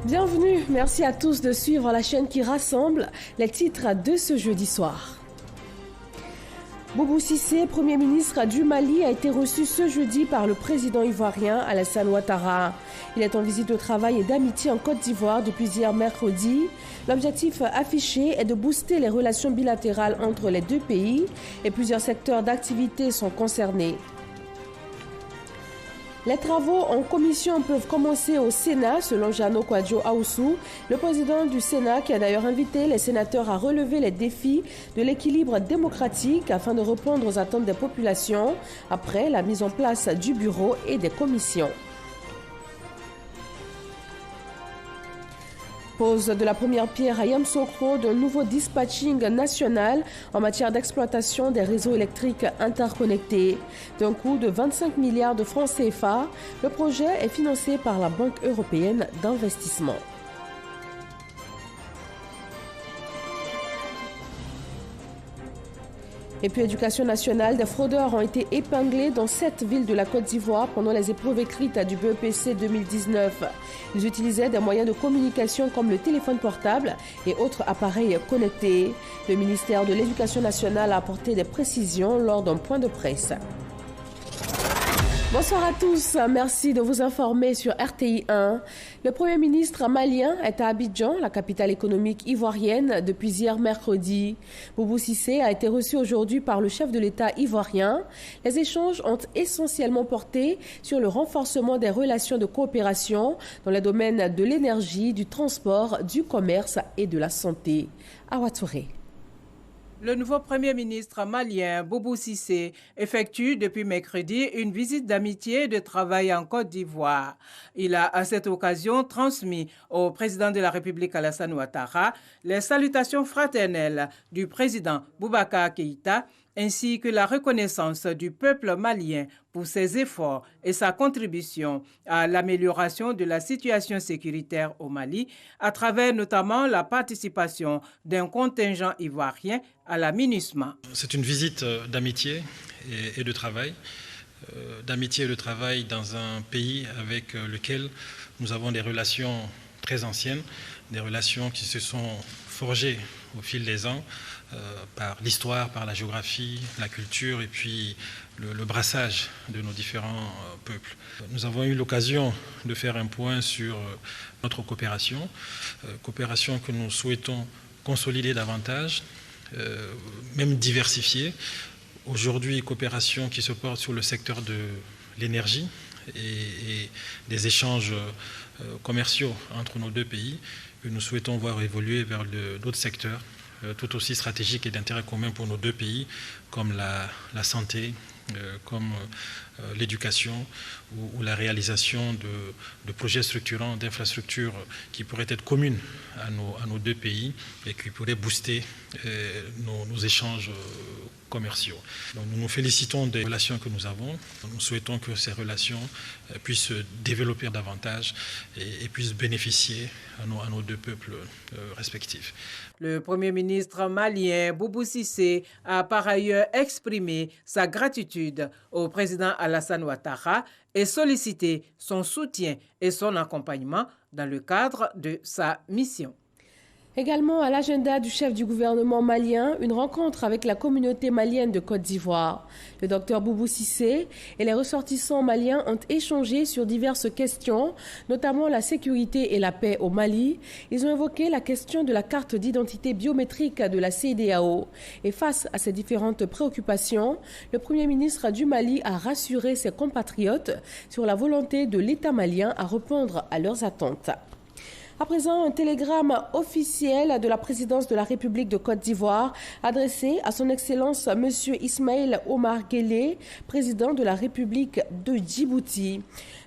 Bienvenue, merci à tous de suivre la chaîne qui rassemble les titres de ce jeudi soir. Boubou Cissé, Premier ministre du Mali, a été reçu ce jeudi par le président ivoirien Alassane Ouattara. Il est en visite de travail et d'amitié en Côte d'Ivoire depuis hier mercredi. L'objectif affiché est de booster les relations bilatérales entre les deux pays et plusieurs secteurs d'activité sont concernés. Les travaux en commission peuvent commencer au Sénat, selon Jano Kwadjo Aoussou, le président du Sénat qui a d'ailleurs invité les sénateurs à relever les défis de l'équilibre démocratique afin de répondre aux attentes des populations après la mise en place du bureau et des commissions. Pose de la première pierre à Yamoussoukro d'un nouveau dispatching national en matière d'exploitation des réseaux électriques interconnectés. D'un coût de 25 milliards de francs CFA, le projet est financé par la Banque européenne d'investissement. Et puis, éducation nationale, des fraudeurs ont été épinglés dans 7 villes de la Côte d'Ivoire pendant les épreuves écrites du BEPC 2019. Ils utilisaient des moyens de communication comme le téléphone portable et autres appareils connectés. Le ministère de l'Éducation nationale a apporté des précisions lors d'un point de presse. Bonsoir à tous, merci de vous informer sur RTI 1. Le Premier ministre malien est à Abidjan, la capitale économique ivoirienne, depuis hier mercredi. Boubou Cissé a été reçu aujourd'hui par le chef de l'État ivoirien. Les échanges ont essentiellement porté sur le renforcement des relations de coopération dans les domaines de l'énergie, du transport, du commerce et de la santé. Awa Touré. Le nouveau Premier ministre malien, Boubou Cissé, effectue depuis mercredi une visite d'amitié et de travail en Côte d'Ivoire. Il a à cette occasion transmis au président de la République Alassane Ouattara les salutations fraternelles du président Boubacar Keïta ainsi que la reconnaissance du peuple malien pour ses efforts et sa contribution à l'amélioration de la situation sécuritaire au Mali, à travers notamment la participation d'un contingent ivoirien à la MINUSMA. C'est une visite d'amitié et de travail. D'amitié et de travail dans un pays avec lequel nous avons des relations très anciennes, des relations qui se sont forgées au fil des ans, par l'histoire, par la géographie, la culture et puis le brassage de nos différents peuples. Nous avons eu l'occasion de faire un point sur notre coopération, coopération que nous souhaitons consolider davantage, même diversifier. Aujourd'hui, coopération qui se porte sur le secteur de l'énergie et des échanges commerciaux entre nos deux pays, que nous souhaitons voir évoluer vers d'autres secteurs tout aussi stratégiques et d'intérêt commun pour nos deux pays, comme la santé, comme l'éducation ou la réalisation de projets structurants, d'infrastructures qui pourraient être communes à nos deux pays et qui pourraient booster nos échanges commerciaux. Donc, nous nous félicitons des relations que nous avons. Nous souhaitons que ces relations puissent se développer davantage et puissent bénéficier à nos deux peuples respectifs. Le Premier ministre malien Boubou Cissé a par ailleurs exprimé sa gratitude au président Alassane Ouattara et sollicité son soutien et son accompagnement dans le cadre de sa mission. Également à l'agenda du chef du gouvernement malien, une rencontre avec la communauté malienne de Côte d'Ivoire. Le docteur Boubou Cissé et les ressortissants maliens ont échangé sur diverses questions, notamment la sécurité et la paix au Mali. Ils ont évoqué la question de la carte d'identité biométrique de la CEDEAO. Et face à ces différentes préoccupations, le Premier ministre du Mali a rassuré ses compatriotes sur la volonté de l'État malien à répondre à leurs attentes. À présent, un télégramme officiel de la présidence de la République de Côte d'Ivoire adressé à son Excellence M. Ismaël Omar Guelleh, président de la République de Djibouti.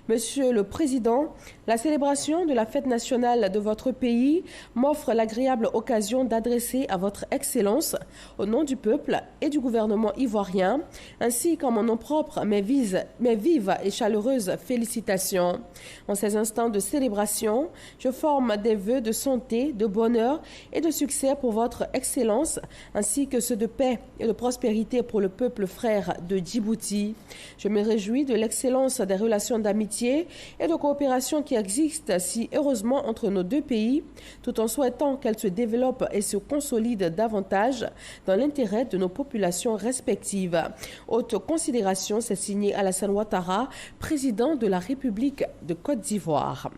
Monsieur le Président, la célébration de la fête nationale de votre pays m'offre l'agréable occasion d'adresser à votre Excellence, au nom du peuple et du gouvernement ivoirien, ainsi qu'en mon nom propre, mes vives et chaleureuses félicitations. En ces instants de célébration, je forme des vœux de santé, de bonheur et de succès pour votre Excellence, ainsi que ceux de paix et de prospérité pour le peuple frère de Djibouti. Je me réjouis de l'excellence des relations d'amitié d'amitié et de coopération qui existent si heureusement entre nos deux pays, tout en souhaitant qu'elle se développe et se consolide davantage dans l'intérêt de nos populations respectives. Haute considération, c'est signé Alassane Ouattara, président de la République de Côte d'Ivoire.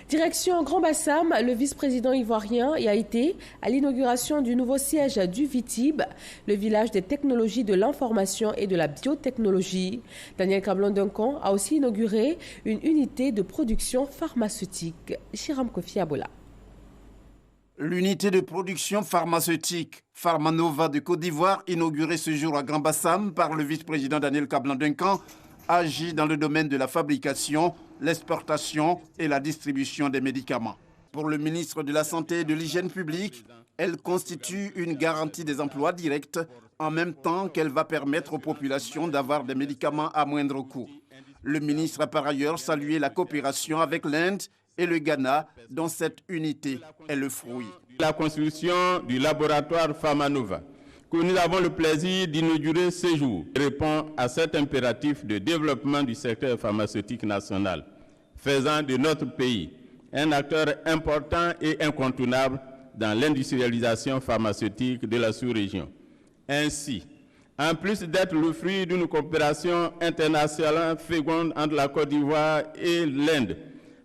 Direction Grand-Bassam, le vice-président ivoirien y a été à l'inauguration du nouveau siège du VITIB, le village des technologies de l'information et de la biotechnologie. Daniel Kablan-Duncan a aussi inauguré une unité de production pharmaceutique. Chiram Kofi Abola. L'unité de production pharmaceutique Pharmanova de Côte d'Ivoire, inaugurée ce jour à Grand-Bassam par le vice-président Daniel Kablan-Duncan, agit dans le domaine de la fabrication, l'exportation et la distribution des médicaments. Pour le ministre de la Santé et de l'Hygiène publique, elle constitue une garantie des emplois directs en même temps qu'elle va permettre aux populations d'avoir des médicaments à moindre coût. Le ministre a par ailleurs salué la coopération avec l'Inde et le Ghana, dont cette unité est le fruit. La construction du laboratoire Pharmanova, que nous avons le plaisir d'inaugurer ce jour, répond à cet impératif de développement du secteur pharmaceutique national, faisant de notre pays un acteur important et incontournable dans l'industrialisation pharmaceutique de la sous-région. Ainsi, en plus d'être le fruit d'une coopération internationale féconde entre la Côte d'Ivoire et l'Inde,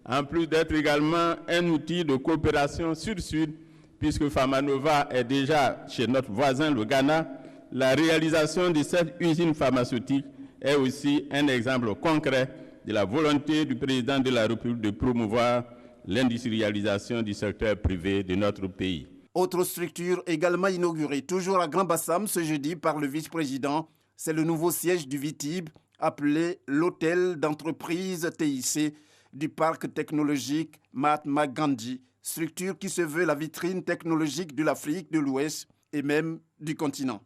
en plus d'être également un outil de coopération sud-sud, puisque Pharmanova est déjà chez notre voisin, le Ghana, la réalisation de cette usine pharmaceutique est aussi un exemple concret de la volonté du président de la République de promouvoir l'industrialisation du secteur privé de notre pays. Autre structure également inaugurée, toujours à Grand-Bassam ce jeudi par le vice-président, c'est le nouveau siège du VITIB, appelé l'hôtel d'entreprise TIC du parc technologique Mahatma Gandhi, structure qui se veut la vitrine technologique de l'Afrique de l'Ouest et même du continent.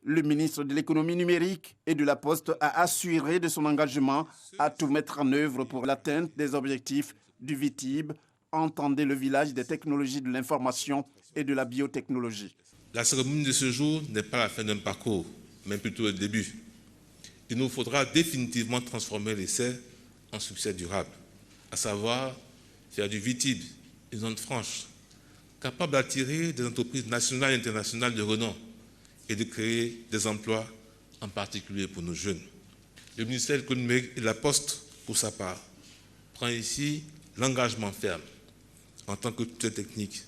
Le ministre de l'économie numérique et de la Poste a assuré de son engagement à tout mettre en œuvre pour l'atteinte des objectifs du VITIB, entendez le village des technologies de l'information et de la biotechnologie. La cérémonie de ce jour n'est pas la fin d'un parcours, mais plutôt le début. Il nous faudra définitivement transformer l'essai en succès durable, à savoir faire du VITIB une zone franche, capable d'attirer des entreprises nationales et internationales de renom et de créer des emplois, en particulier pour nos jeunes. Le ministère de l'économie numérique et de la Poste, pour sa part, prend ici l'engagement ferme, en tant que tuteur technique,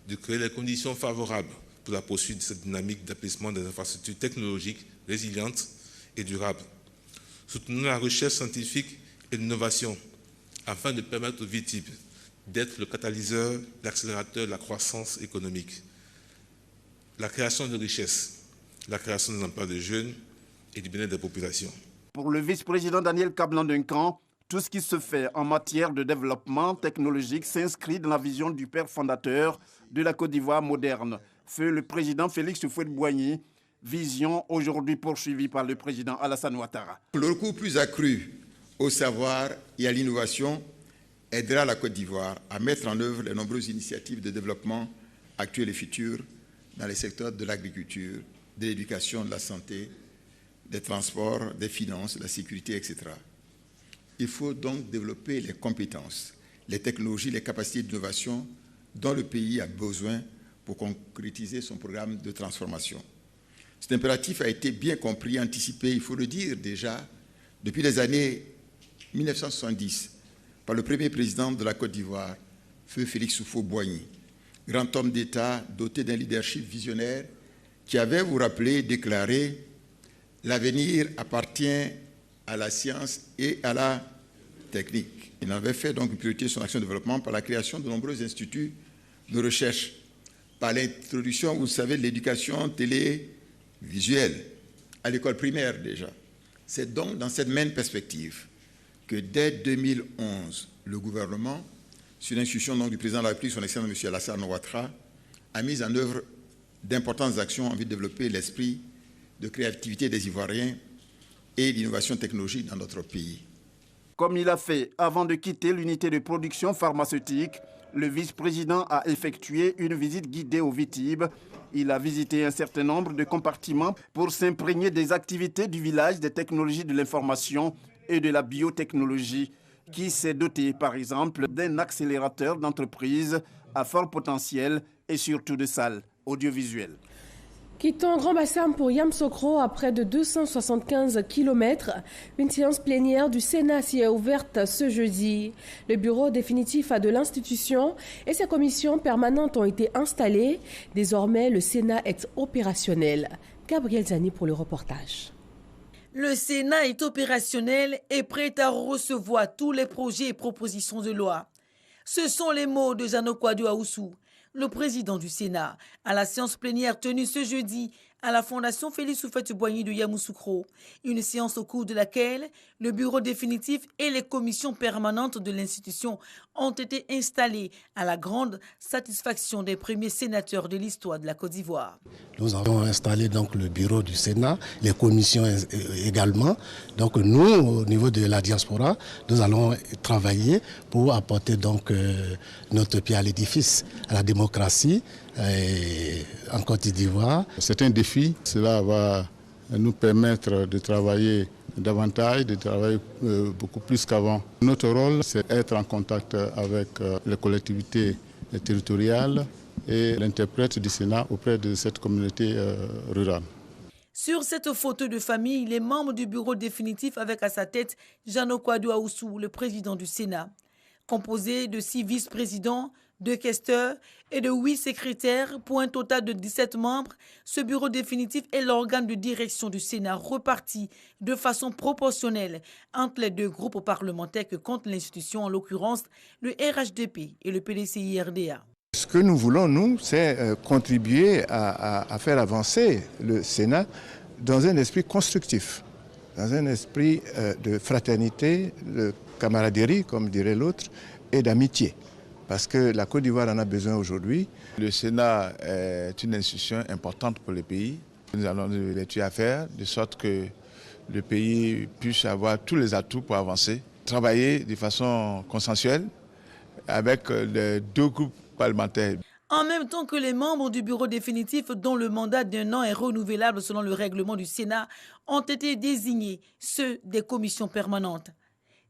de créer les conditions favorables pour la poursuite de cette dynamique d'apaisement des infrastructures technologiques résilientes et durables. Soutenons la recherche scientifique et l'innovation afin de permettre au VITIB d'être le catalyseur, l'accélérateur de la croissance économique, la création de richesses, la création des emplois de jeunes et du bien-être des populations. Pour le vice-président Daniel Kablan-Duncan, tout ce qui se fait en matière de développement technologique s'inscrit dans la vision du père fondateur de la Côte d'Ivoire moderne, feu le président Félix Houphouët-Boigny, vision aujourd'hui poursuivie par le président Alassane Ouattara. Le recours plus accru au savoir et à l'innovation aidera la Côte d'Ivoire à mettre en œuvre les nombreuses initiatives de développement actuelles et futures dans les secteurs de l'agriculture, de l'éducation, de la santé, des transports, des finances, de la sécurité, etc. Il faut donc développer les compétences, les technologies, les capacités d'innovation dont le pays a besoin pour concrétiser son programme de transformation. Cet impératif a été bien compris, anticipé, il faut le dire déjà, depuis les années 1970, par le premier président de la Côte d'Ivoire, feu Félix Houphouët-Boigny, grand homme d'État doté d'un leadership visionnaire qui avait, vous rappelez, déclaré « L'avenir appartient à la science et à la technique ». Il avait fait donc une priorité de son action de développement par la création de nombreux instituts de recherche, par l'introduction, vous savez, de l'éducation télévisuelle, à l'école primaire déjà. C'est donc dans cette même perspective que dès 2011, le gouvernement, sur l'instruction du président de la République, son excellence M. Alassane Ouattara, a mis en œuvre d'importantes actions en vue de développer l'esprit de créativité des Ivoiriens et d'innovation technologique dans notre pays. Comme il a fait avant de quitter l'unité de production pharmaceutique, le vice-président a effectué une visite guidée au VITIB. Il a visité un certain nombre de compartiments pour s'imprégner des activités du village des technologies de l'information et de la biotechnologie qui s'est doté par exemple d'un accélérateur d'entreprise à fort potentiel et surtout de salles audiovisuelles. Quittant Grand Bassam pour Yamoussoukro à près de 275 km, une séance plénière du Sénat s'y est ouverte ce jeudi. Le bureau définitif de l'institution et ses commissions permanentes ont été installées. Désormais, le Sénat est opérationnel. Gabriel Zani pour le reportage. Le Sénat est opérationnel et prêt à recevoir tous les projets et propositions de loi. Ce sont les mots de Jeannot Kouadou Aoussou, le président du Sénat, à la séance plénière tenue ce jeudi à la Fondation Félix Houphouët-Boigny de Yamoussoukro. Une séance au cours de laquelle le bureau définitif et les commissions permanentes de l'institution ont été installés à la grande satisfaction des premiers sénateurs de l'histoire de la Côte d'Ivoire. Nous avons installé donc le bureau du Sénat, les commissions également. Donc nous, au niveau de la diaspora, nous allons travailler pour apporter donc notre pied à l'édifice, à la démocratie en Côte d'Ivoire. C'est un défi, cela va nous permettre de travailler davantage, de travailler beaucoup plus qu'avant. Notre rôle, c'est être en contact avec les collectivités territoriales et l'interprète du Sénat auprès de cette communauté rurale. Sur cette photo de famille, les membres du bureau définitif avec à sa tête Jeannot Kouadou Aoussou, le président du Sénat. Composé de 6 vice-présidents, 2 questeurs et de 8 secrétaires pour un total de 17 membres, ce bureau définitif est l'organe de direction du Sénat reparti de façon proportionnelle entre les 2 groupes parlementaires que compte l'institution, en l'occurrence le RHDP et le PDCI-RDA. Ce que nous voulons, nous, c'est contribuer à faire avancer le Sénat dans un esprit constructif, dans un esprit de fraternité, de camaraderie, comme dirait l'autre, et d'amitié. Parce que la Côte d'Ivoire en a besoin aujourd'hui. Le Sénat est une institution importante pour le pays. Nous allons nous l'étudier à faire, de sorte que le pays puisse avoir tous les atouts pour avancer, travailler de façon consensuelle avec les 2 groupes parlementaires. En même temps que les membres du bureau définitif, dont le mandat d'1 an est renouvelable selon le règlement du Sénat, ont été désignés, ceux des commissions permanentes.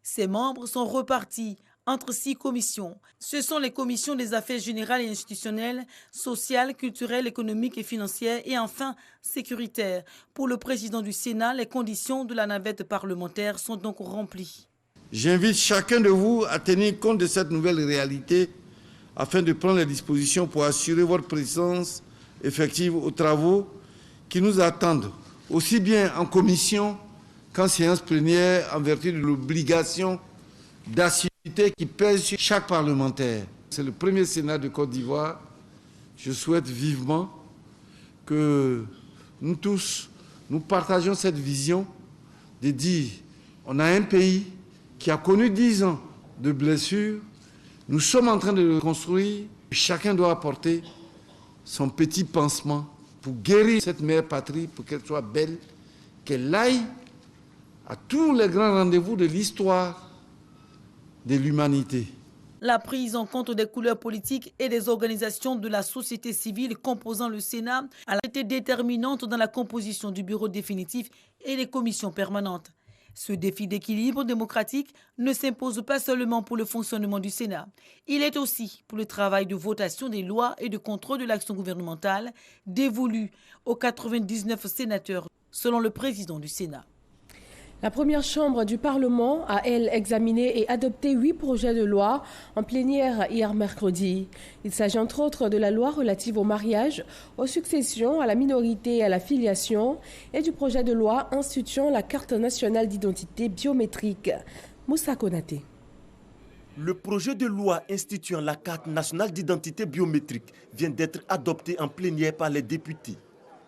Ces membres sont repartis entre 6 commissions. Ce sont les commissions des affaires générales et institutionnelles, sociales, culturelles, économiques et financières et enfin sécuritaires. Pour le président du Sénat, les conditions de la navette parlementaire sont donc remplies. J'invite chacun de vous à tenir compte de cette nouvelle réalité afin de prendre les dispositions pour assurer votre présence effective aux travaux qui nous attendent, aussi bien en commission qu'en séance plénière, en vertu de l'obligation d'assister qui pèse sur chaque parlementaire. C'est le premier Sénat de Côte d'Ivoire. Je souhaite vivement que nous tous, nous partageons cette vision de dire on a un pays qui a connu 10 ans de blessures. Nous sommes en train de le reconstruire. Chacun doit apporter son petit pansement pour guérir cette mère patrie, pour qu'elle soit belle, qu'elle aille à tous les grands rendez-vous de l'histoire de l'humanité. La prise en compte des couleurs politiques et des organisations de la société civile composant le Sénat a été déterminante dans la composition du bureau définitif et des commissions permanentes. Ce défi d'équilibre démocratique ne s'impose pas seulement pour le fonctionnement du Sénat. Il est aussi pour le travail de votation des lois et de contrôle de l'action gouvernementale dévolu aux 99 sénateurs, selon le président du Sénat. La première chambre du Parlement a, elle, examiné et adopté 8 projets de loi en plénière hier mercredi. Il s'agit entre autres de la loi relative au mariage, aux successions, à la minorité et à la filiation et du projet de loi instituant la carte nationale d'identité biométrique. Moussa Konaté. Le projet de loi instituant la carte nationale d'identité biométrique vient d'être adopté en plénière par les députés.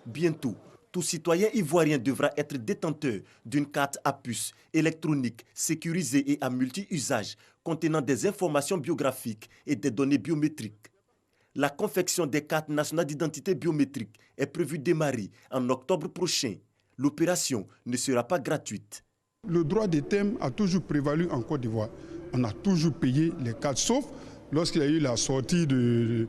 Bientôt, tout citoyen ivoirien devra être détenteur d'une carte à puce électronique sécurisée et à multi-usage contenant des informations biographiques et des données biométriques. La confection des cartes nationales d'identité biométrique est prévue démarrer en octobre prochain. L'opération ne sera pas gratuite. Le droit des thèmes a toujours prévalu en Côte d'Ivoire. On a toujours payé les cartes, sauf lorsqu'il y a eu la sortie de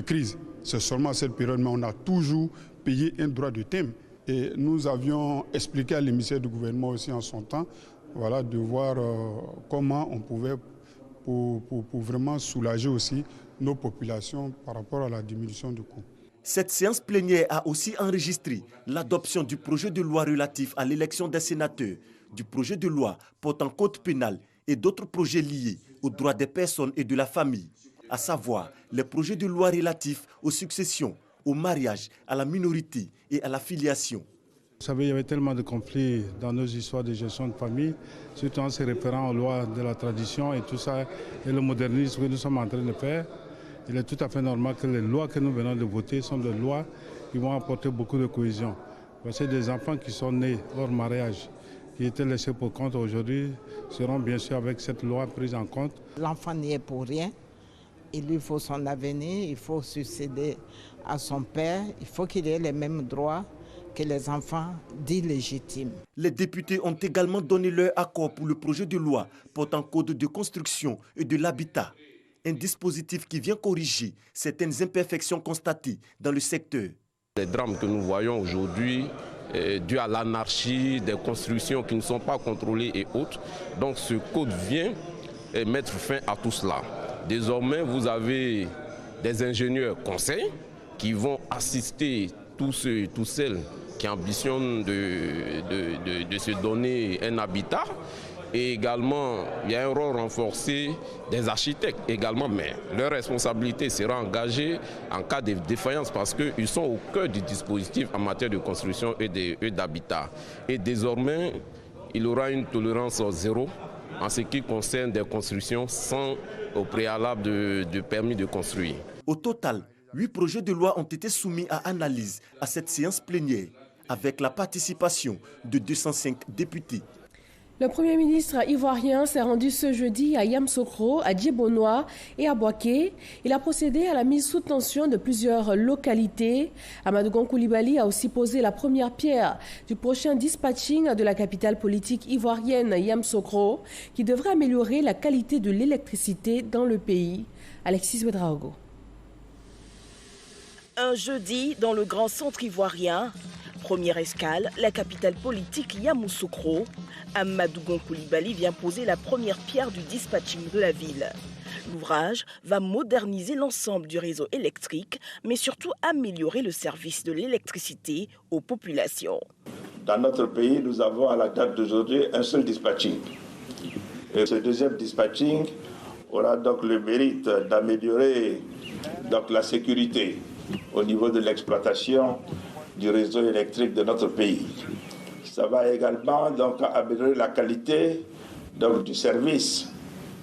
crise. C'est seulement à cette période, mais on a toujours payé un droit de thème. Et nous avions expliqué à l'émissaire du gouvernement aussi en son temps voilà, de voir comment on pouvait pour vraiment soulager aussi nos populations par rapport à la diminution du coût. Cette séance plénière a aussi enregistré l'adoption du projet de loi relatif à l'élection des sénateurs, du projet de loi portant code pénal et d'autres projets liés aux droits des personnes et de la famille, à savoir les projets de loi relatifs aux successions, au mariage, à la minorité et à la filiation. Vous savez, il y avait tellement de conflits dans nos histoires de gestion de famille, surtout en se référant aux lois de la tradition et tout ça, et le modernisme que nous sommes en train de faire. Il est tout à fait normal que les lois que nous venons de voter sont des lois qui vont apporter beaucoup de cohésion. Parce que des enfants qui sont nés hors mariage, qui étaient laissés pour compte aujourd'hui, seront bien sûr avec cette loi prise en compte. L'enfant n'y est pour rien. Il lui faut son avenir, il faut succéder à son père, il faut qu'il ait les mêmes droits que les enfants dits légitimes. Les députés ont également donné leur accord pour le projet de loi portant code de construction et de l'habitat. Un dispositif qui vient corriger certaines imperfections constatées dans le secteur. Les drames que nous voyons aujourd'hui, dus à l'anarchie, des constructions qui ne sont pas contrôlées et autres. Donc ce code vient mettre fin à tout cela. Désormais, vous avez des ingénieurs conseils qui vont assister tous celles qui ambitionnent de se donner un habitat. Et également, il y a un rôle renforcé des architectes également, mais leur responsabilité sera engagée en cas de défaillance parce qu'ils sont au cœur du dispositif en matière de construction et d'habitat. Et désormais, il y aura une tolérance zéro en ce qui concerne des constructions sans au préalable de permis de construire. Au total, 8 projets de loi ont été soumis à analyse à cette séance plénière avec la participation de 205 députés. Le Premier ministre ivoirien s'est rendu ce jeudi à Yamoussoukro, à Djébonois et à Boaké. Il a procédé à la mise sous tension de plusieurs localités. Amadou Gon Coulibaly a aussi posé la première pierre du prochain dispatching de la capitale politique ivoirienne Yamoussoukro, qui devrait améliorer la qualité de l'électricité dans le pays. Alexis Ouedraogo. Un jeudi dans le grand centre ivoirien. Première escale, la capitale politique Yamoussoukro. Amadou Gon Coulibaly vient poser la première pierre du dispatching de la ville. L'ouvrage va moderniser l'ensemble du réseau électrique, mais surtout améliorer le service de l'électricité aux populations. Dans notre pays, nous avons à la date d'aujourd'hui un seul dispatching. Et ce deuxième dispatching aura donc le mérite d'améliorer la sécurité au niveau de l'exploitation du réseau électrique de notre pays. Ça va également améliorer la qualité du service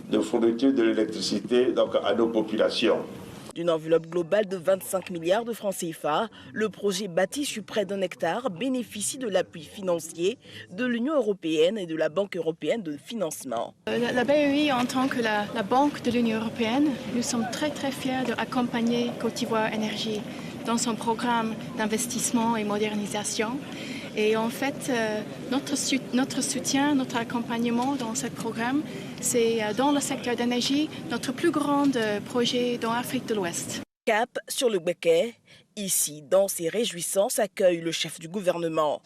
de fourniture de l'électricité à nos populations. D'une enveloppe globale de 25 milliards de francs CFA, le projet bâti sur près d'1 hectare bénéficie de l'appui financier de l'Union européenne et de la Banque européenne de financement. La BEI, en tant que la banque de l'Union européenne, nous sommes très fiers d'accompagner Côte d'Ivoire Énergie dans son programme d'investissement et modernisation. Et en fait, notre soutien, notre accompagnement dans ce programme, c'est dans le secteur d'énergie, notre plus grand projet dans l'Afrique de l'Ouest. Cap sur le Béquet, ici, dans ces réjouissances, accueille le chef du gouvernement.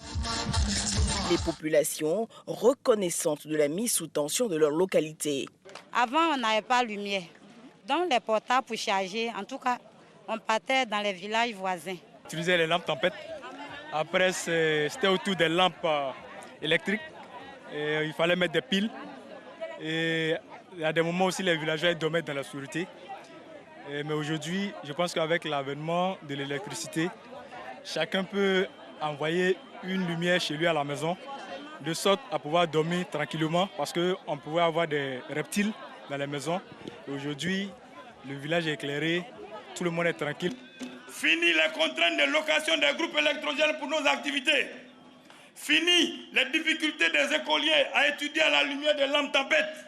Les populations reconnaissantes de la mise sous tension de leur localité. Avant, on n'avait pas de lumière. Donc les portables pour charger, en tout cas, on partait dans les villages voisins. Utiliser les lampes tempête. Après, c'était autour des lampes électriques. Et il fallait mettre des piles. Et à des moments aussi, les villageois dormaient dans la sûreté. Mais aujourd'hui, je pense qu'avec l'avènement de l'électricité, chacun peut envoyer une lumière chez lui à la maison, de sorte à pouvoir dormir tranquillement, parce qu'on pouvait avoir des reptiles dans les maisons. Aujourd'hui, le village est éclairé, tout le monde est tranquille. Fini les contraintes de location des groupes électrogènes pour nos activités. Fini les difficultés des écoliers à étudier à la lumière des lampes tempêtes.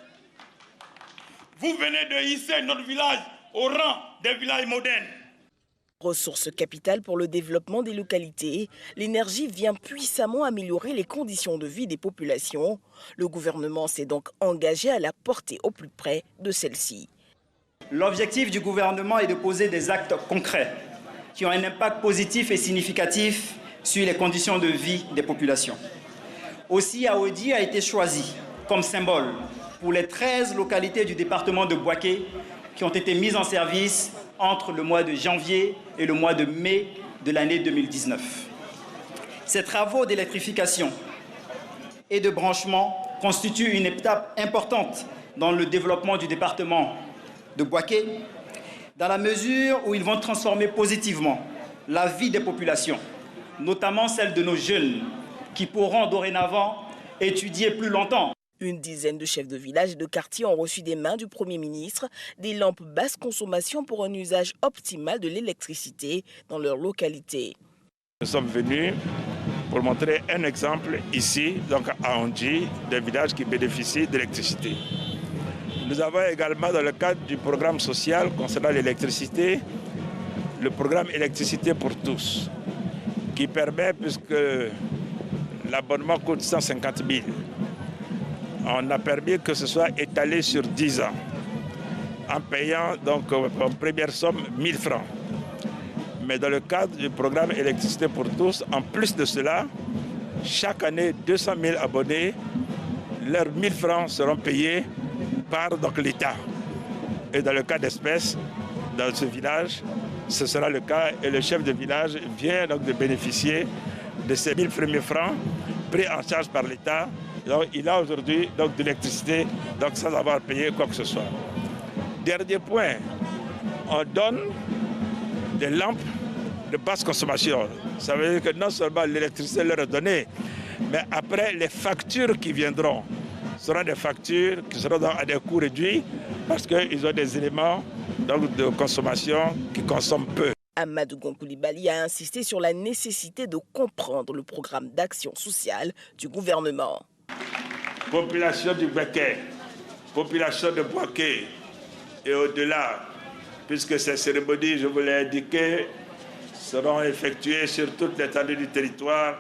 Vous venez de hisser notre village au rang des villages modernes. Ressource capitale pour le développement des localités, l'énergie vient puissamment améliorer les conditions de vie des populations. Le gouvernement s'est donc engagé à la porter au plus près de celle-ci. L'objectif du gouvernement est de poser des actes concrets qui ont un impact positif et significatif sur les conditions de vie des populations. Aussi, Aodi a été choisi comme symbole pour les 13 localités du département de Bouaké qui ont été mises en service entre le mois de janvier et le mois de mai de l'année 2019. Ces travaux d'électrification et de branchement constituent une étape importante dans le développement du département de Bouaké, dans la mesure où ils vont transformer positivement la vie des populations, notamment celle de nos jeunes, qui pourront dorénavant étudier plus longtemps. Une dizaine de chefs de village et de quartier ont reçu des mains du Premier ministre des lampes basse consommation pour un usage optimal de l'électricité dans leur localité. Nous sommes venus pour montrer un exemple ici, donc à Ondji, des villages qui bénéficient d'électricité. Nous avons également, dans le cadre du programme social concernant l'électricité, le programme électricité pour tous, qui permet, puisque l'abonnement coûte 150 000, on a permis que ce soit étalé sur 10 ans, en payant donc en première somme 1 000 francs. Mais dans le cadre du programme électricité pour tous, en plus de cela, chaque année, 200 000 abonnés, leurs 1 000 francs seront payés par l'État. Et dans le cas d'espèces, dans ce village, ce sera le cas. Et le chef de village vient donc de bénéficier de ces 1 000 premiers francs pris en charge par l'État. Donc, il a aujourd'hui de l'électricité sans avoir payé quoi que ce soit. Dernier point, on donne des lampes de basse consommation. Ça veut dire que non seulement l'électricité leur est donnée, mais après les factures qui viendront seront des factures qui seront à des coûts réduits parce qu'ils ont des éléments de consommation qui consomment peu. Amadou Gon Coulibaly a insisté sur la nécessité de comprendre le programme d'action sociale du gouvernement. Population du Béquet, population de Bouaké et au-delà, puisque ces cérémonies, je vous l'ai indiqué, seront effectuées sur toute l'étendue du territoire,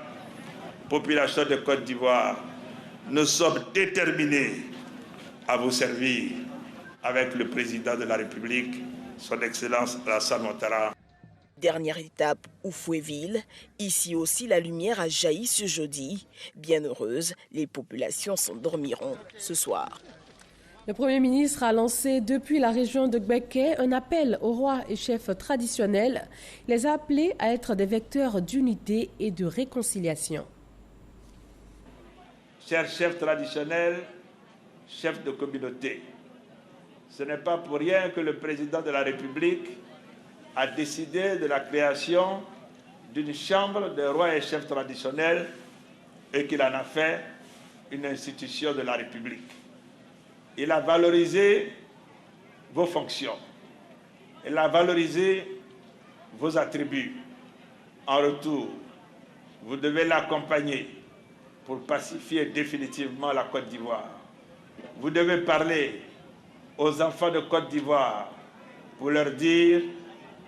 population de Côte d'Ivoire. Nous sommes déterminés à vous servir avec le président de la République, son Excellence Alassane Ouattara. Dernière étape, Oufouéville. Ici aussi, la lumière a jailli ce jeudi. Bien heureuse, les populations s'endormiront ce soir. Le Premier ministre a lancé depuis la région de Gbeke un appel aux rois et chefs traditionnels. Il les a appelés à être des vecteurs d'unité et de réconciliation. Chers chefs traditionnels, chefs de communauté, ce n'est pas pour rien que le président de la République a décidé de la création d'une chambre des rois et chefs traditionnels et qu'il en a fait une institution de la République. Il a valorisé vos fonctions. Il a valorisé vos attributs. En retour, vous devez l'accompagner pour pacifier définitivement la Côte d'Ivoire. Vous devez parler aux enfants de Côte d'Ivoire pour leur dire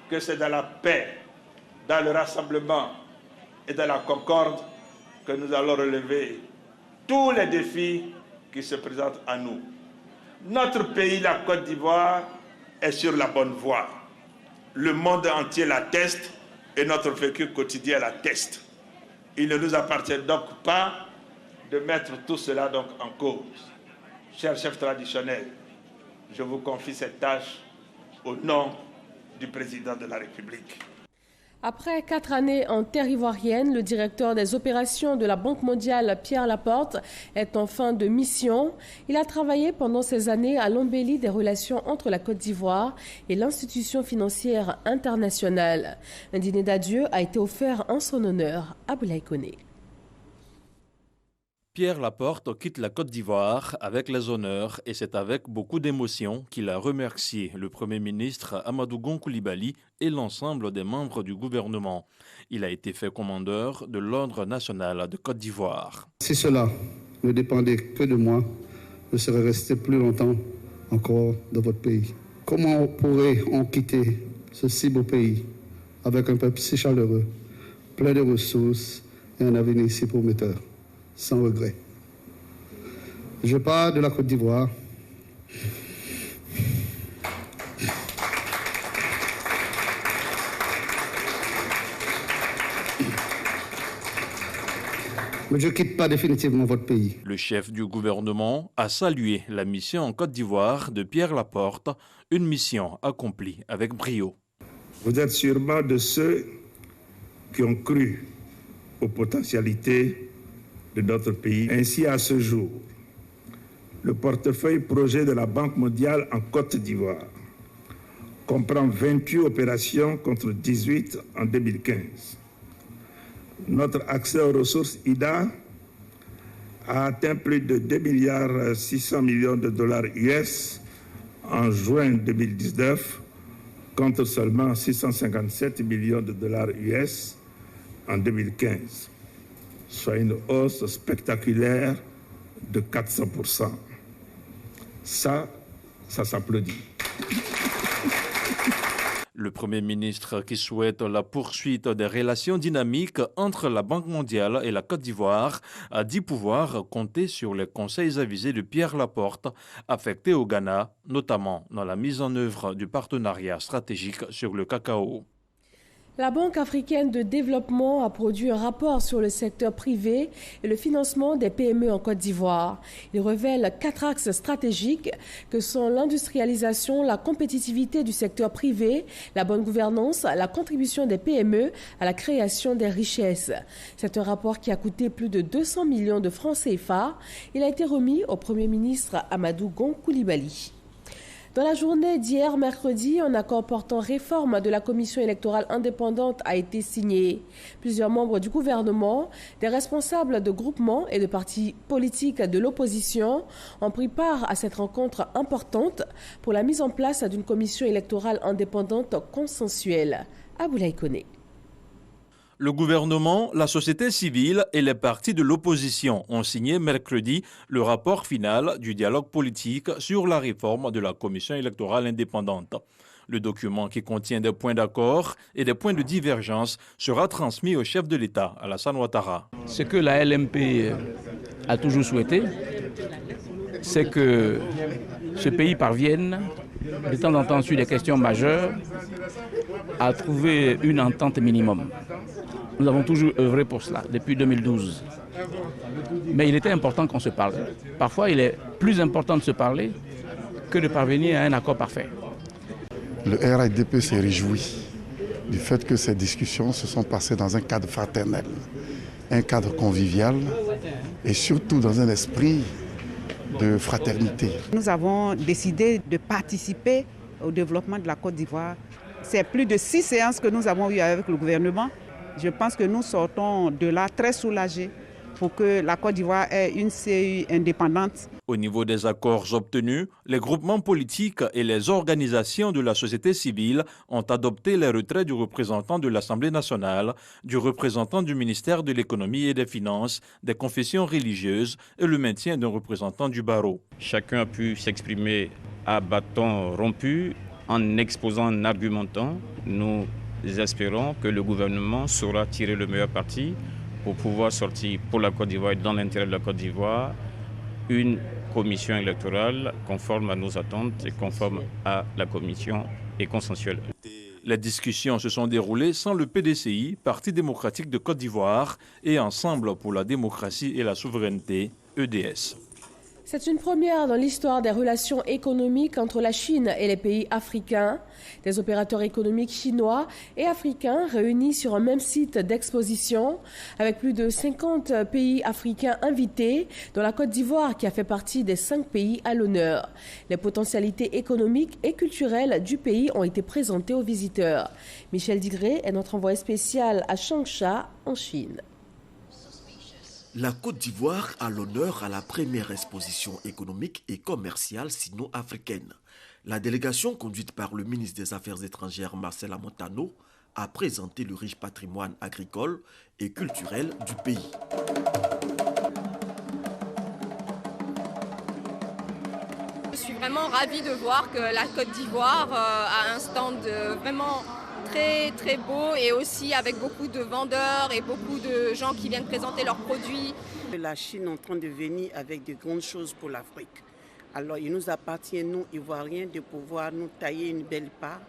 que c'est dans la paix, dans le rassemblement et dans la concorde que nous allons relever tous les défis qui se présentent à nous. Notre pays, la Côte d'Ivoire, est sur la bonne voie. Le monde entier l'atteste et notre vécu quotidien l'atteste. Il ne nous appartient donc pas de mettre tout cela donc en cause. Chers chefs traditionnels, je vous confie cette tâche au nom du président de la République. Après 4 années en terre ivoirienne, le directeur des opérations de la Banque mondiale, Pierre Laporte, est en fin de mission. Il a travaillé pendant ces années à l'embellie des relations entre la Côte d'Ivoire et l'institution financière internationale. Un dîner d'adieu a été offert en son honneur à Boulaye Koné. Pierre Laporte quitte la Côte d'Ivoire avec les honneurs et c'est avec beaucoup d'émotion qu'il a remercié le Premier ministre Amadou Gon Coulibaly et l'ensemble des membres du gouvernement. Il a été fait commandeur de l'Ordre national de Côte d'Ivoire. Si cela ne dépendait que de moi, je serais resté plus longtemps encore dans votre pays. Comment pourrait-on quitter ce si beau pays avec un peuple si chaleureux, plein de ressources et un avenir si prometteur? Sans regret. Je pars de la Côte d'Ivoire. Mais je ne quitte pas définitivement votre pays. Le chef du gouvernement a salué la mission en Côte d'Ivoire de Pierre Laporte, une mission accomplie avec brio. Vous êtes sûrement de ceux qui ont cru aux potentialités de notre pays. Ainsi, à ce jour, le portefeuille projet de la Banque mondiale en Côte d'Ivoire comprend 28 opérations contre 18 en 2015. Notre accès aux ressources IDA a atteint plus de 2,6 milliards de dollars US en juin 2019, contre seulement 657 millions de dollars US en 2015, soit une hausse spectaculaire de 400%. Ça s'applaudit. Le Premier ministre, qui souhaite la poursuite des relations dynamiques entre la Banque mondiale et la Côte d'Ivoire, a dit pouvoir compter sur les conseils avisés de Pierre Laporte, affectés au Ghana, notamment dans la mise en œuvre du partenariat stratégique sur le cacao. La Banque africaine de développement a produit un rapport sur le secteur privé et le financement des PME en Côte d'Ivoire. Il révèle 4 axes stratégiques que sont l'industrialisation, la compétitivité du secteur privé, la bonne gouvernance, la contribution des PME à la création des richesses. C'est un rapport qui a coûté plus de 200 millions de francs CFA. Il a été remis au Premier ministre Amadou Gon Coulibaly. Dans la journée d'hier, mercredi, un accord portant réforme de la commission électorale indépendante a été signé. Plusieurs membres du gouvernement, des responsables de groupements et de partis politiques de l'opposition ont pris part à cette rencontre importante pour la mise en place d'une commission électorale indépendante consensuelle. Aboulaye Koné. Le gouvernement, la société civile et les partis de l'opposition ont signé mercredi le rapport final du dialogue politique sur la réforme de la commission électorale indépendante. Le document, qui contient des points d'accord et des points de divergence, sera transmis au chef de l'État, Alassane Ouattara. Ce que la LMP a toujours souhaité, c'est que ce pays parvienne, de temps en temps sur des questions majeures, à trouver une entente minimum. Nous avons toujours œuvré pour cela, depuis 2012. Mais il était important qu'on se parle. Parfois, il est plus important de se parler que de parvenir à un accord parfait. Le RHDP s'est réjoui du fait que ces discussions se sont passées dans un cadre fraternel, un cadre convivial et surtout dans un esprit de fraternité. Nous avons décidé de participer au développement de la Côte d'Ivoire. C'est plus de 6 séances que nous avons eues avec le gouvernement. Je pense que nous sortons de là très soulagés pour que la Côte d'Ivoire ait une CEI indépendante. Au niveau des accords obtenus, les groupements politiques et les organisations de la société civile ont adopté les retraits du représentant de l'Assemblée nationale, du représentant du ministère de l'économie et des finances, des confessions religieuses et le maintien d'un représentant du barreau. Chacun a pu s'exprimer à bâton rompu en exposant, en argumentant. Nous espérons que le gouvernement saura tirer le meilleur parti pour pouvoir sortir pour la Côte d'Ivoire et dans l'intérêt de la Côte d'Ivoire une commission électorale conforme à nos attentes et conforme à la commission et consensuelle. Les discussions se sont déroulées sans le PDCI, Parti démocratique de Côte d'Ivoire, et Ensemble pour la démocratie et la souveraineté, EDS. C'est une première dans l'histoire des relations économiques entre la Chine et les pays africains. Des opérateurs économiques chinois et africains réunis sur un même site d'exposition, avec plus de 50 pays africains invités, dont la Côte d'Ivoire qui a fait partie des 5 pays à l'honneur. Les potentialités économiques et culturelles du pays ont été présentées aux visiteurs. Michel Digré est notre envoyé spécial à Changsha, en Chine. La Côte d'Ivoire a l'honneur à la première exposition économique et commerciale sino-africaine. La délégation, conduite par le ministre des Affaires étrangères Marcel Amontano, a présenté le riche patrimoine agricole et culturel du pays. Je suis vraiment ravie de voir que la Côte d'Ivoire a un stand vraiment très beau et aussi avec beaucoup de vendeurs et beaucoup de gens qui viennent présenter leurs produits. La Chine est en train de venir avec de grandes choses pour l'Afrique. Alors il nous appartient, nous, Ivoiriens, de pouvoir nous tailler une belle part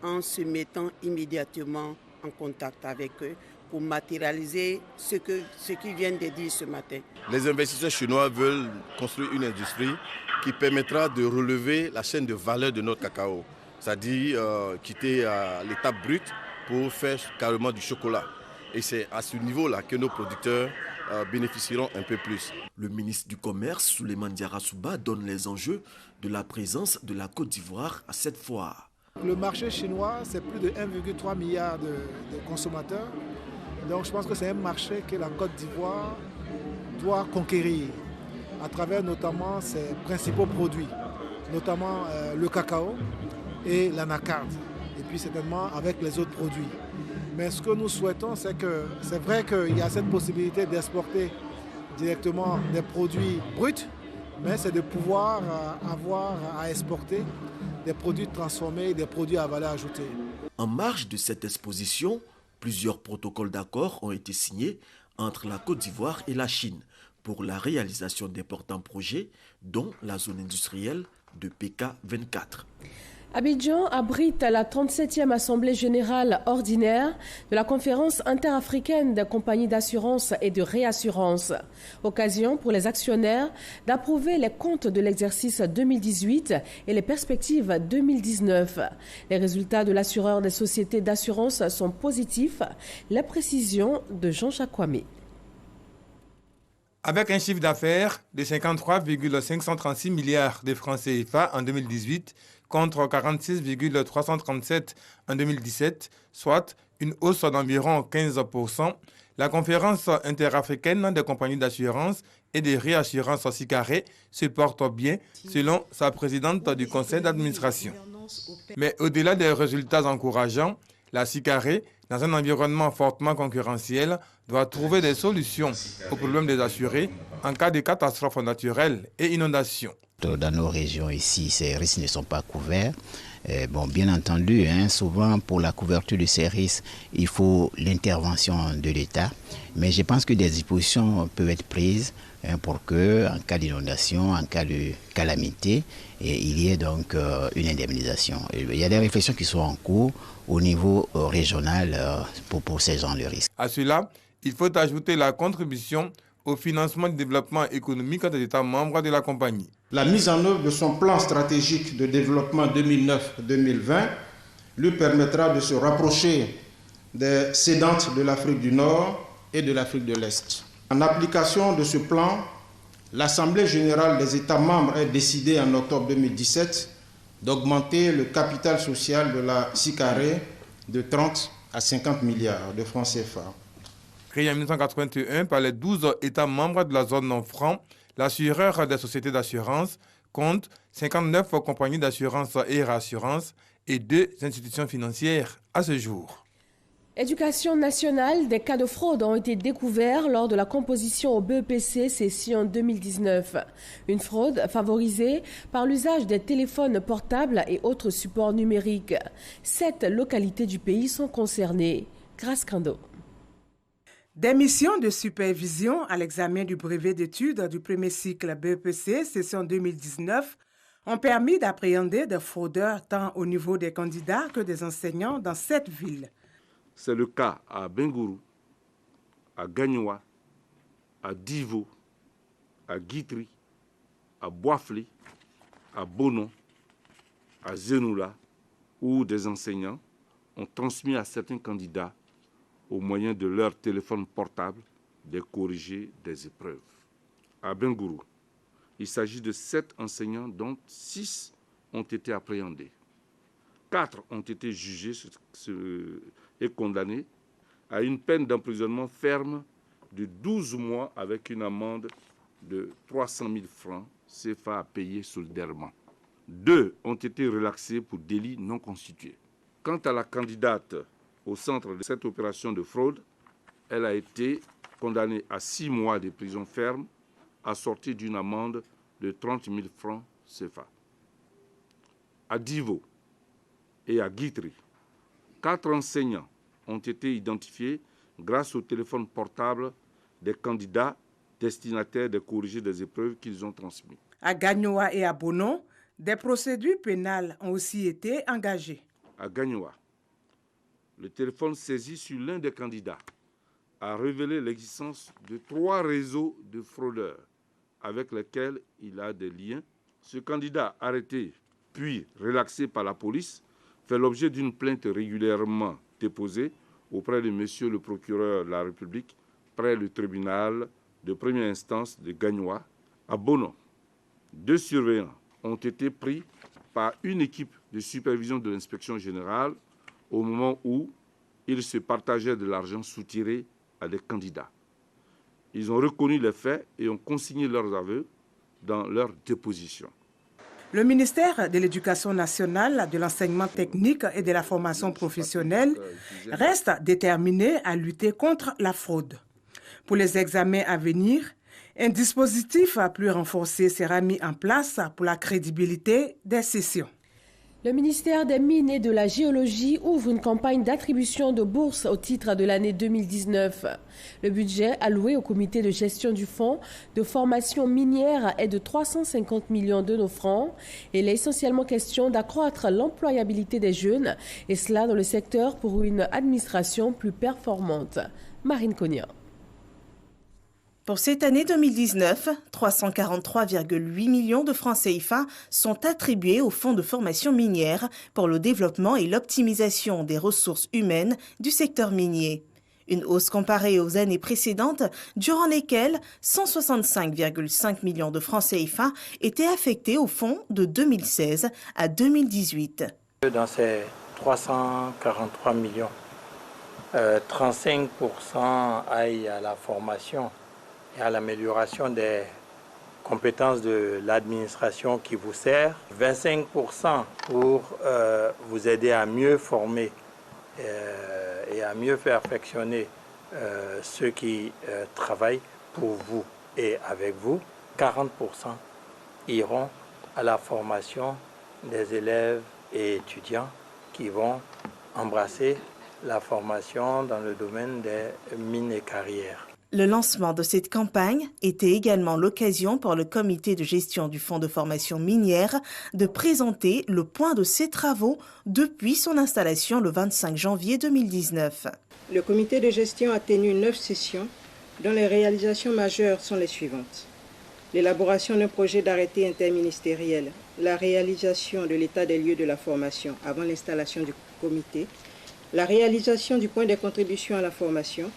en se mettant immédiatement en contact avec eux pour matérialiser ce qu'ils viennent de dire ce matin. Les investisseurs chinois veulent construire une industrie qui permettra de relever la chaîne de valeur de notre cacao, c'est-à-dire quitter l'étape brute pour faire carrément du chocolat. Et c'est à ce niveau-là que nos producteurs bénéficieront un peu plus. Le ministre du Commerce, Souleymane Diarra Souba, donne les enjeux de la présence de la Côte d'Ivoire à cette foire. Le marché chinois, c'est plus de 1,3 milliard de consommateurs. Donc je pense que c'est un marché que la Côte d'Ivoire doit conquérir à travers notamment ses principaux produits, notamment le cacao et l'anacarde, et puis certainement avec les autres produits. Mais ce que nous souhaitons, c'est vrai qu'il y a cette possibilité d'exporter directement des produits bruts, mais c'est de pouvoir avoir à exporter des produits transformés et des produits à valeur ajoutée. En marge de cette exposition, plusieurs protocoles d'accord ont été signés entre la Côte d'Ivoire et la Chine pour la réalisation d'importants projets, dont la zone industrielle de PK24. Abidjan abrite la 37e Assemblée générale ordinaire de la Conférence interafricaine des compagnies d'assurance et de réassurance. Occasion pour les actionnaires d'approuver les comptes de l'exercice 2018 et les perspectives 2019. Les résultats de l'assureur des sociétés d'assurance sont positifs. La précision de Jean-Jacques Kwame. Avec un chiffre d'affaires de 53,536 milliards de francs CFA en 2018 contre 46,337 en 2017, soit une hausse d'environ 15%, la conférence interafricaine des compagnies d'assurance et de réassurance SICARE se porte bien, selon sa présidente du conseil d'administration. Mais au-delà des résultats encourageants, la SICARE, dans un environnement fortement concurrentiel, doit trouver des solutions aux problèmes des assurés en cas de catastrophes naturelles et inondations. Dans nos régions ici, ces risques ne sont pas couverts. Bien entendu, souvent pour la couverture de ces risques, il faut l'intervention de l'État. Mais je pense que des dispositions peuvent être prises pour que, en cas d'inondation, en cas de calamité, il y ait donc une indemnisation. Il y a des réflexions qui sont en cours au niveau régional pour ces genres de risques. À cela, il faut ajouter la contribution au financement du développement économique des États membres de la compagnie. La mise en œuvre de son plan stratégique de développement 2009-2020 lui permettra de se rapprocher des cédantes de l'Afrique du Nord et de l'Afrique de l'Est. En application de ce plan, l'Assemblée générale des États membres a décidé en octobre 2017 d'augmenter le capital social de la SICARE de 30 à 50 milliards de francs CFA. Créé en 1981 par les 12 États membres de la zone non-franc, l'assureur des sociétés d'assurance compte 59 compagnies d'assurance et réassurance et 2 institutions financières à ce jour. Éducation nationale, des cas de fraude ont été découverts lors de la composition au BEPC session 2019. Une fraude favorisée par l'usage des téléphones portables et autres supports numériques. 7 localités du pays sont concernées. Grâce Kando. Des missions de supervision à l'examen du brevet d'études du premier cycle BEPC session 2019 ont permis d'appréhender des fraudeurs tant au niveau des candidats que des enseignants dans 7 villes. C'est le cas à Bengourou, à Gagnoa, à Divo, à Guitry, à Boiflé, à Bonon, à Zenoula, où des enseignants ont transmis à certains candidats, au moyen de leur téléphone portable, de corriger des épreuves. À Bengourou, il s'agit de 7 enseignants dont 6 ont été appréhendés. 4 ont été jugés et condamnés à une peine d'emprisonnement ferme de 12 mois avec une amende de 300 000 francs CFA à payer solidairement. 2 ont été relaxés pour délit non constitué. Quant à la candidate au centre de cette opération de fraude, elle a été condamnée à 6 mois de prison ferme assortie d'une amende de 30 000 francs CFA. À Divo et à Guitry, 4 enseignants ont été identifiés grâce au téléphone portable des candidats destinataires de corriger des épreuves qu'ils ont transmises. À Gagnoa et à Bonon, des procédures pénales ont aussi été engagées. À Gagnoa, le téléphone saisi sur l'un des candidats a révélé l'existence de 3 réseaux de fraudeurs avec lesquels il a des liens. Ce candidat arrêté puis relaxé par la police fait l'objet d'une plainte régulièrement déposée auprès de monsieur le procureur de la République près le tribunal de première instance de Gagnoa. À Bono, 2 surveillants ont été pris par une équipe de supervision de l'inspection générale au moment où ils se partageaient de l'argent soutiré à des candidats. Ils ont reconnu les faits et ont consigné leurs aveux dans leur déposition. Le ministère de l'Éducation nationale, de l'enseignement technique et de la formation professionnelle reste déterminé à lutter contre la fraude. Pour les examens à venir, un dispositif plus renforcé sera mis en place pour la crédibilité des sessions. Le ministère des Mines et de la Géologie ouvre une campagne d'attribution de bourses au titre de l'année 2019. Le budget alloué au comité de gestion du fonds de formation minière est de 350 millions de nos francs. Il est essentiellement question d'accroître l'employabilité des jeunes, et cela dans le secteur pour une administration plus performante. Marine Cogna. Pour cette année 2019, 343,8 millions de francs CFA sont attribués au Fonds de formation minière pour le développement et l'optimisation des ressources humaines du secteur minier. Une hausse comparée aux années précédentes, durant lesquelles 165,5 millions de francs CFA étaient affectés au fonds de 2016 à 2018. Dans ces 343 millions, 35% aillent à la formation et à l'amélioration des compétences de l'administration qui vous sert, 25% pour vous aider à mieux former et à mieux perfectionner ceux qui travaillent pour vous et avec vous, 40% iront à la formation des élèves et étudiants qui vont embrasser la formation dans le domaine des mines et carrières. Le lancement de cette campagne était également l'occasion pour le comité de gestion du Fonds de formation minière de présenter le point de ses travaux depuis son installation le 25 janvier 2019. Le comité de gestion a tenu 9 sessions dont les réalisations majeures sont les suivantes. L'élaboration d'un projet d'arrêté interministériel, la réalisation de l'état des lieux de la formation avant l'installation du comité, la réalisation du point des contributions à la formation,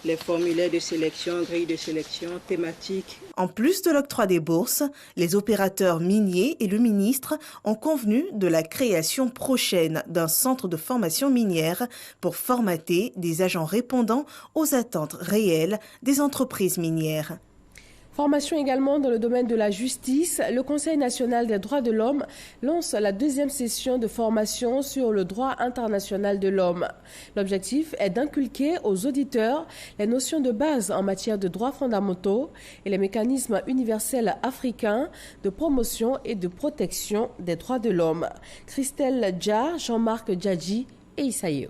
les formulaires de sélection, grilles de sélection, thématiques. En plus de l'octroi des bourses, les opérateurs miniers et le ministre ont convenu de la création prochaine d'un centre de formation minière pour formater des agents répondant aux attentes réelles des entreprises minières. Formation également dans le domaine de la justice. Le Conseil national des droits de l'homme lance la 2e session de formation sur le droit international de l'homme. L'objectif est d'inculquer aux auditeurs les notions de base en matière de droits fondamentaux et les mécanismes universels africains de promotion et de protection des droits de l'homme. Christelle Dja, Jean-Marc Djadji et Isaïo.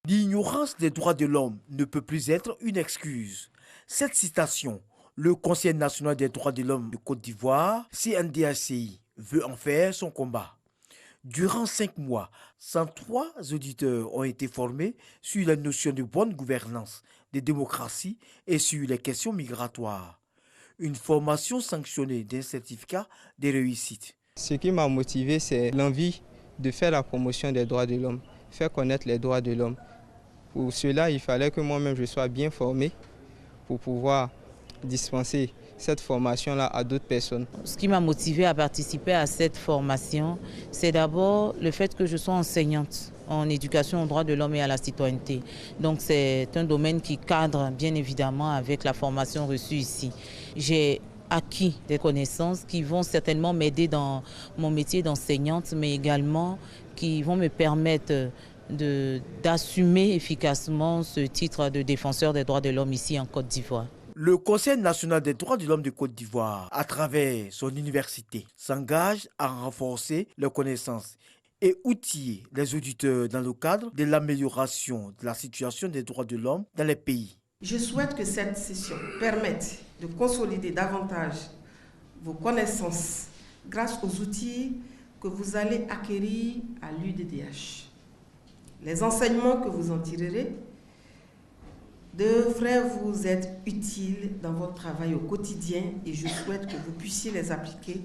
L'ignorance des droits de l'homme ne peut plus être une excuse. Cette citation, le Conseil national des droits de l'homme de Côte d'Ivoire, CNDHCI, veut en faire son combat. Durant 5 mois, 103 auditeurs ont été formés sur la notion de bonne gouvernance, de démocratie et sur les questions migratoires. Une formation sanctionnée d'un certificat de réussite. Ce qui m'a motivé, c'est l'envie de faire la promotion des droits de l'homme, faire connaître les droits de l'homme. Pour cela, il fallait que moi-même je sois bien formé pour pouvoir dispenser cette formation-là à d'autres personnes. Ce qui m'a motivée à participer à cette formation, c'est d'abord le fait que je sois enseignante en éducation aux droits de l'homme et à la citoyenneté. Donc c'est un domaine qui cadre bien évidemment avec la formation reçue ici. J'ai acquis des connaissances qui vont certainement m'aider dans mon métier d'enseignante, mais également qui vont me permettre d'assumer efficacement ce titre de défenseur des droits de l'homme ici en Côte d'Ivoire. Le Conseil national des droits de l'homme de Côte d'Ivoire, à travers son université, s'engage à renforcer les connaissances et outiller les auditeurs dans le cadre de l'amélioration de la situation des droits de l'homme dans les pays. Je souhaite que cette session permette de consolider davantage vos connaissances grâce aux outils que vous allez acquérir à l'UDDH. Les enseignements que vous en tirerez devraient vous être utiles dans votre travail au quotidien et je souhaite que vous puissiez les appliquer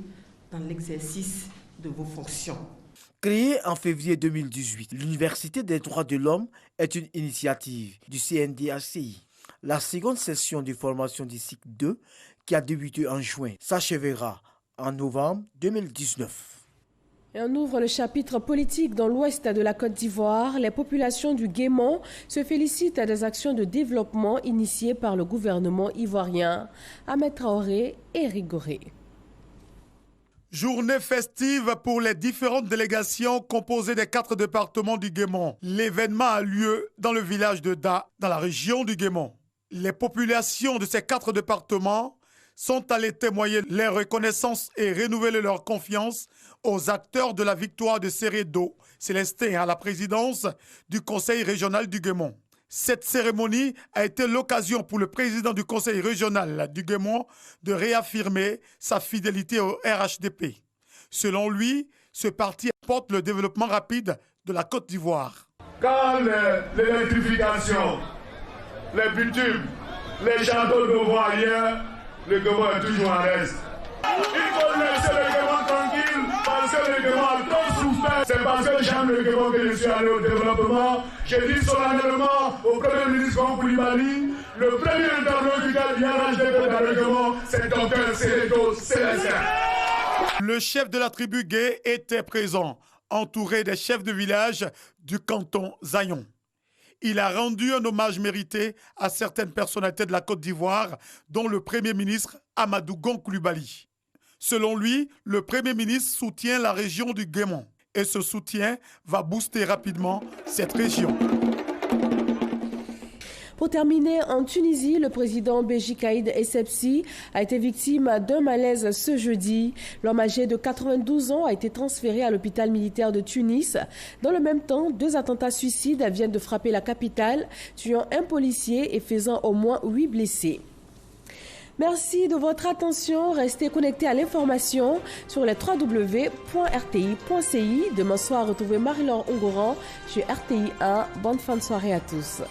dans l'exercice de vos fonctions. Créée en février 2018, l'Université des droits de l'homme est une initiative du CNDACI. La seconde session de formation du cycle 2, qui a débuté en juin, s'achèvera en novembre 2019. Et on ouvre le chapitre politique dans l'ouest de la Côte d'Ivoire. Les populations du Guémont se félicitent des actions de développement initiées par le gouvernement ivoirien. Ahmed Traoré et Rigoré. Journée festive pour les différentes délégations composées des 4 départements du Guémont. L'événement a lieu dans le village de Da, dans la région du Guémont. Les populations de ces 4 départements sont allées témoigner leur reconnaissance et renouveler leur confiance aux acteurs de la victoire de Seredo, Célestin, à la présidence du Conseil régional du Guémont. Cette cérémonie a été l'occasion pour le président du Conseil régional du Guémont de réaffirmer sa fidélité au RHDP. Selon lui, ce parti apporte le développement rapide de la Côte d'Ivoire. Quand l'électrification, les bitumes, les châteaux de vont ailleurs, le Guémont est toujours en reste. Il faut laisser le Guémont tranquille parce que le Guémont a trop souffert. C'est parce que j'aime le Guémont que je suis allé au développement. J'ai dit solennellement au Premier ministre Gon Coulibaly, le premier interlocuteur du RHDP dans le Guémont, c'est Dr Seredo Célestin. Le chef de la tribu Gué était présent, entouré des chefs de village du canton Zayon. Il a rendu un hommage mérité à certaines personnalités de la Côte d'Ivoire, dont le Premier ministre Amadou Gon Coulibaly. Selon lui, le Premier ministre soutient la région du Guémont et ce soutien va booster rapidement cette région. Pour terminer, en Tunisie, le président Béji Caïd Essebsi a été victime d'un malaise ce jeudi. L'homme âgé de 92 ans a été transféré à l'hôpital militaire de Tunis. Dans le même temps, 2 attentats suicides viennent de frapper la capitale, tuant un policier et faisant au moins 8 blessés. Merci de votre attention. Restez connectés à l'information sur les www.rti.ci. Demain soir, retrouvez Marie-Laure Ongoran sur RTI 1. Bonne fin de soirée à tous.